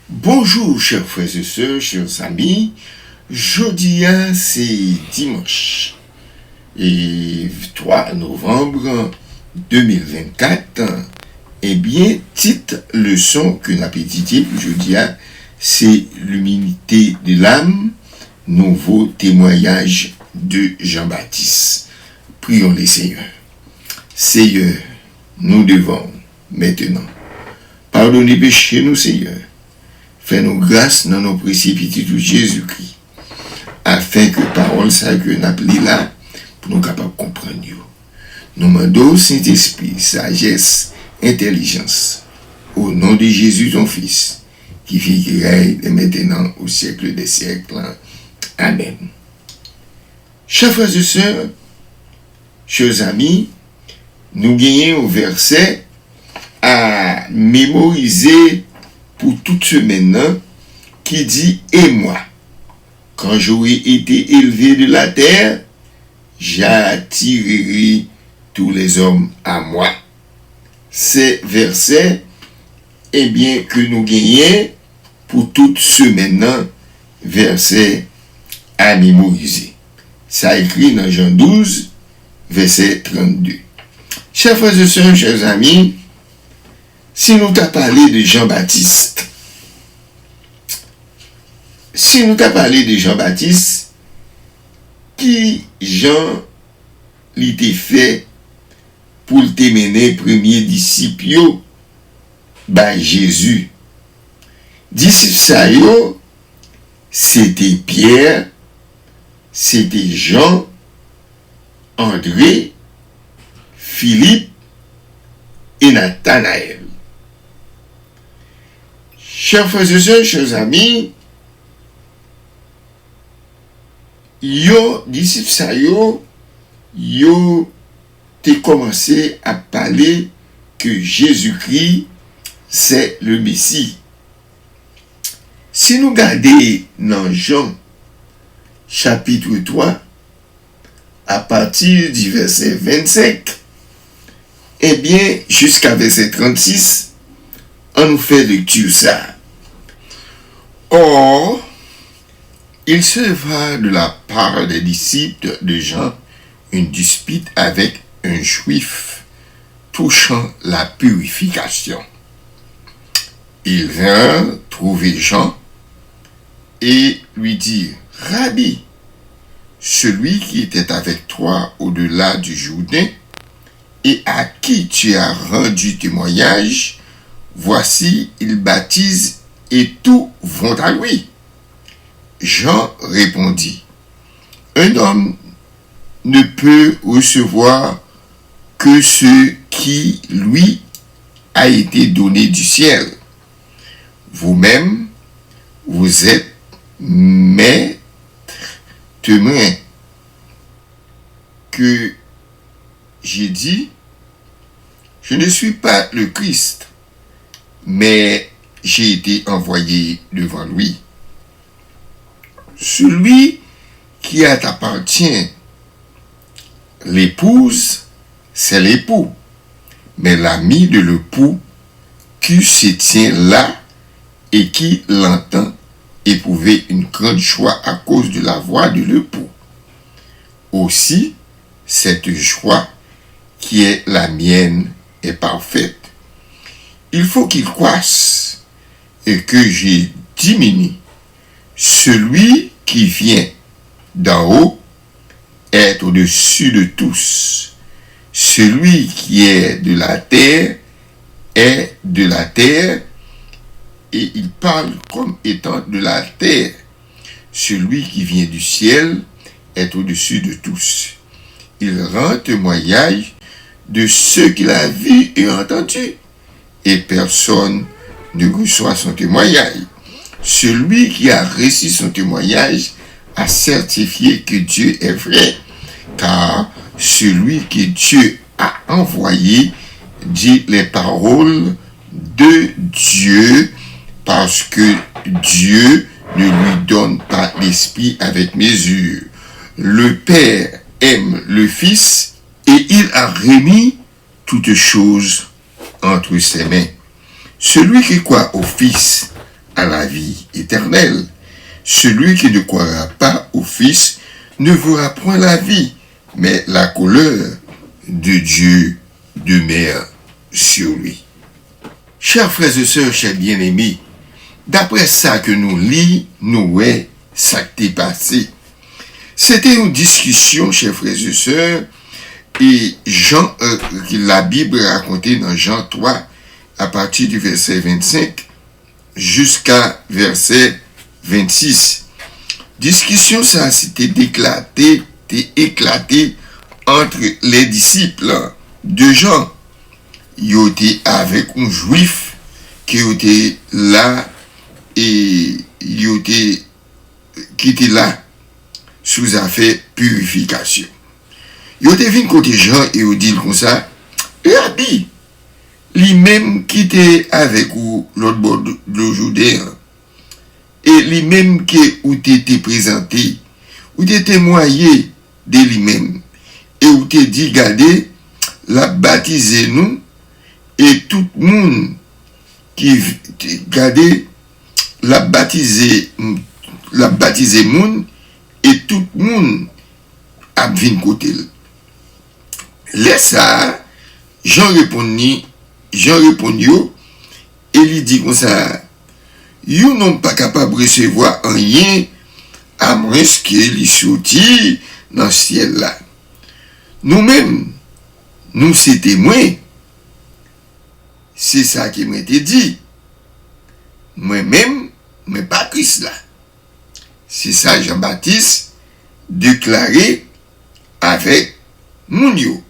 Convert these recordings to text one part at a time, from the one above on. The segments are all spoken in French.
Bonjour chers frères et sœurs, chers amis. Jeudi, c'est dimanche. Et 3 novembre 2024. Eh bien, titre leçon que nous avons étudié pour jeudi, c'est l'humilité de l'âme, nouveau témoignage de Jean-Baptiste. Prions les Seigneurs. Seigneur, nous devons maintenant pardonner péché nous, Seigneur. Fais-nous grâce dans nos précipités de Jésus-Christ, afin que parole ça que nous appelons là, pour nous capables de comprendre. Nous demandons Saint-Esprit, sagesse, intelligence, au nom de Jésus ton Fils, qui vit qui règne et maintenant au siècle des siècles. Amen. Chers frères et sœurs, chers amis, nous gagnons au verset à mémoriser pour toute semaine qui dit « Et moi, quand j'aurai été élevé de la terre, j'attirerai tous les hommes à moi. » C'est verset eh bien, que nous gagnons pour toute semaine, verset à mémoriser. Ça écrit dans Jean 12, verset 32. Chers frères et sœurs, chers amis, si nous t'a parlé de Jean-Baptiste, qui Jean l'était fait pour te mener premier disciple by Jésus. Disciple ça yo, c'était Pierre, c'était Jean, André, Philippe et Nathanaël. Chers frères et sœurs, chers amis, disciples ça yo t'es commencé à parler que Jésus-Christ c'est le Messie. Si nous regardons dans Jean chapitre 3 à partir du verset 25, eh bien jusqu'à verset 36, on nous fait lecture ça. Or, il se leva de la part des disciples de Jean une dispute avec un juif touchant la purification. Il vint trouver Jean et lui dit, « Rabbi, celui qui était avec toi au-delà du Jourdain et à qui tu as rendu témoignage, voici, il baptise et tout vont à lui. » Jean répondit, « Un homme ne peut recevoir que ce qui lui a été donné du ciel. Vous-même, vous êtes mes témoins que j'ai dit, je ne suis pas le Christ, mais j'ai été envoyé devant lui. Celui qui appartient l'épouse, c'est l'époux, mais l'ami de l'époux qui se tient là et qui l'entend éprouver une grande joie à cause de la voix de l'époux. Aussi, cette joie qui est la mienne est parfaite. Il faut qu'il croisse et que je diminue. Celui qui vient d'en haut est au-dessus de tous. Celui qui est de la terre est de la terre, et il parle comme étant de la terre. Celui qui vient du ciel est au-dessus de tous. Il rend témoignage de ce qu'il a vu et entendu, et personne ne reçoit son témoignage. Celui qui a reçu son témoignage a certifié que Dieu est vrai, car celui que Dieu a envoyé dit les paroles de Dieu, parce que Dieu ne lui donne pas l'esprit avec mesure. Le Père aime le Fils et il a remis toutes choses entre ses mains. Celui qui croit au Fils à la vie éternelle. Celui qui ne croira pas au Fils ne verra point la vie, mais la colère de Dieu demeure sur lui. Chers frères et sœurs, chers bien-aimés, d'après ça que nous lisons, nous voyons ça qui est passé. C'était une discussion, chers frères et sœurs, et la Bible racontait dans Jean 3, à partir du verset 25 jusqu'à verset 26. Discussion, ça s'était éclaté entre les disciples de Jean. Ils étaient avec un juif qui était là et qui était là sous affaire purification. Ils étaient venus côté Jean et ils dit comme ça, Rabbi, lui-même qui était avec vous l'autre bord de Jourdain, et lui-même qui ou t'était présenté, ou t'était témoigné de lui-même, et ou t'est dit, regardez, la baptisé nous, et tout le monde qui regardez, la baptisé monde, et tout le monde a venu côté. Laisse ça, Jean répondit, et il dit comme ça, ils n'ont pas capable de recevoir rien à moins qu'il sorti dans le ciel là. Nous-mêmes, nous sommes témoins. C'est ça qui m'a été dit. Moi-même, mais pas Christ là. C'est ça Jean-Baptiste déclaré avec Mounio.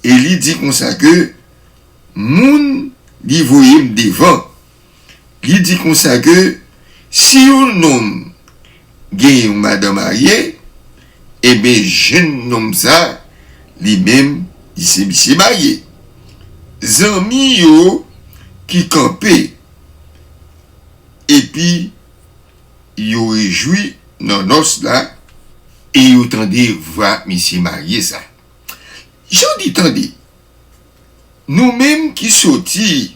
Et il dit comme ça que moun li voye devant. Il dit comme ça que si un homme gagne une madame mariée, eh bien, jeune homme ça, lui-même, il s'est marié. Zami yo qui campé, et puis, yo réjoui dans nos là, et yo tendez voir monsieur marié ça. J'en dis tendez, nous-mêmes qui sortis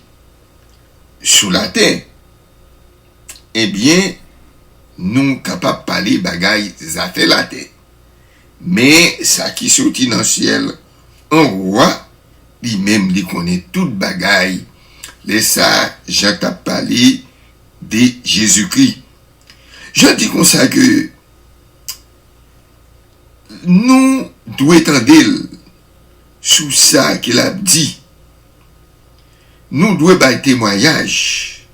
sous la terre, eh bien, nous capables de parler bagaille affaires la terre. Mais ça qui sortit dans le ciel, un roi, lui-même, il connaît toute bagaille. Les ça, Jean t'a parlé de Jésus-Christ. Je dis comme ça que nous devons attendre sous ça qu'il a dit. Nous devons faire témoignage.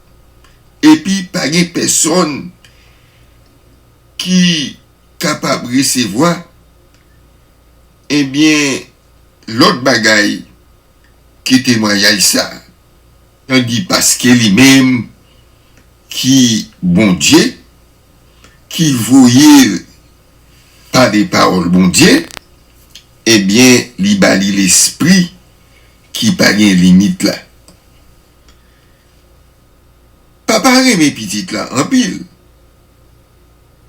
Et puis, pas de personne qui est capable de recevoir, eh bien, l'autre bagaille qui témoignage ça. On dit parce que lui-même, qui, bon Dieu, qui voyait par des paroles bon Dieu, eh bien, il bali l'esprit qui pas de limite là. Papa mes petites là, en pile.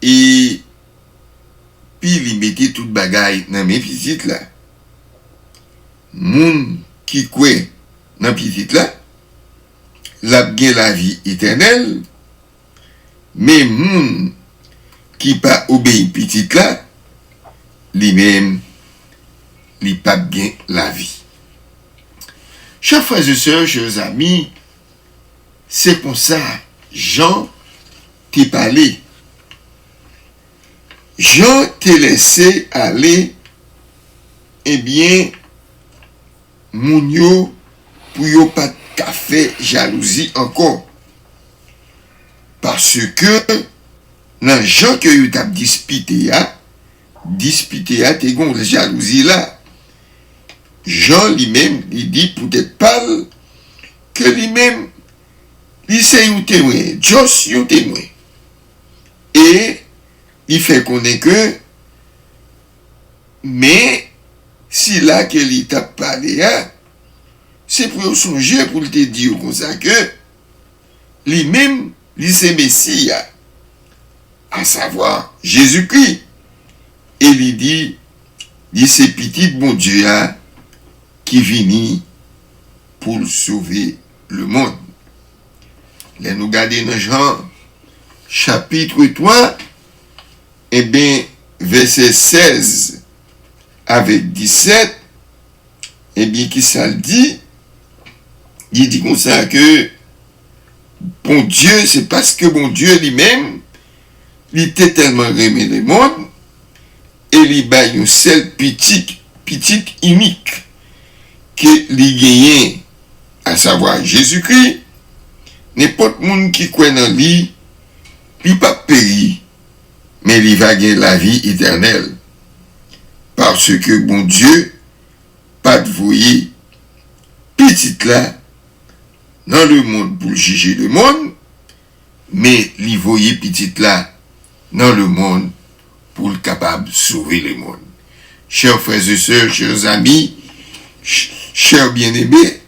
Et puis il mettait toute bagaille dans mes petites là. Moun qui croit dans petites là, l'a gen la vie éternelle, mais moun qui pas obéi petite là, lui-même, li pas bien la vie. Chers frères et sœurs, chers amis, c'est pour ça, Jean t'ai parlé. Jean t'ai laissé aller, eh bien, moun yo, pour yo pas fait jalousie encore. Parce que, dans Jean que yo t'a disputé à t'es gon la jalousie là. Jean lui-même, il dit peut-être pas que lui-même, il c'est un témoin, Jos un témoin. Et il fait connaître que, mais si là que il t'a parlé, c'est pour songer pour te dire comme ça que lui-même, il c'est Messie, à savoir Jésus-Christ. Et il dit c'est petit bon Dieu qui vient pour sauver le monde. Là, nous regardons dans Jean, chapitre 3, eh bien, verset 16 avec 17, eh bien, qui ça le dit? Il dit comme ça que bon Dieu, c'est parce que bon Dieu lui-même, il était tellement aimé le monde, et il a une seule petite unique que lui gagne, à savoir Jésus-Christ. N'importe monde qui croit dans lui, il pas péri, mais il va gagner la vie éternelle. Parce que bon Dieu, pas de voyer petite là, dans le monde pour juger le monde, mais il voyait petite là, dans le monde pour le capable de sauver le monde. Chers frères et sœurs, chers amis, chers bien-aimés,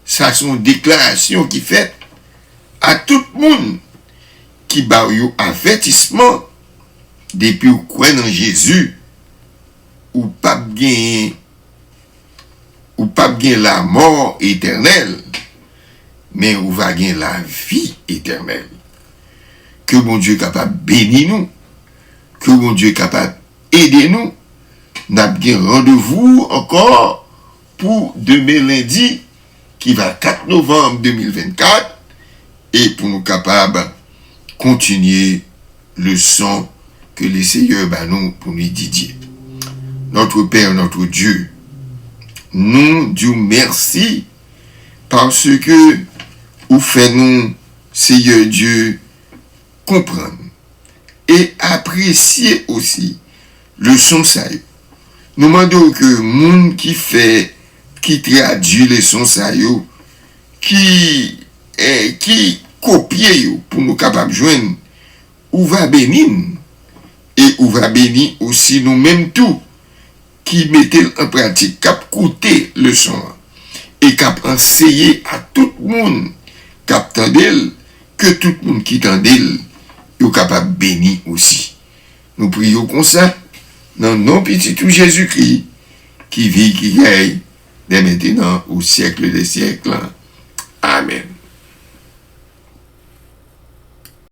ça sont déclarations qui fait à tout le monde qui bat un avertissement depuis ou croit dans Jésus ou pas gagner la mort éternelle, mais ou va gagner la vie éternelle. Que mon Dieu est capable de bénir nous, que mon Dieu est capable d'aider nous. Nous avons un rendez-vous encore pour demain lundi qui va 4 novembre 2024 et pour nous capables de continuer le son que les Seigneurs nous pour nous dédier. Notre Père, notre Dieu, nous disons merci parce que vous faites nous, Seigneur Dieu, comprendre et apprécier aussi le son ça. Nous demandons que le monde qui traduit les sons ça, qui copie pour nous capables de joindre, ou va bénir, et ou va bénir aussi nous-mêmes tout, qui mettez en pratique, cap coûter le son, et cap enseigner à tout le monde, cap tendel, que tout le monde qui tendel, est capable de bénir aussi. Nous prions comme ça, dans nos petits tout Jésus-Christ, qui vit, qui gagne, dès maintenant au siècle des siècles. Amen.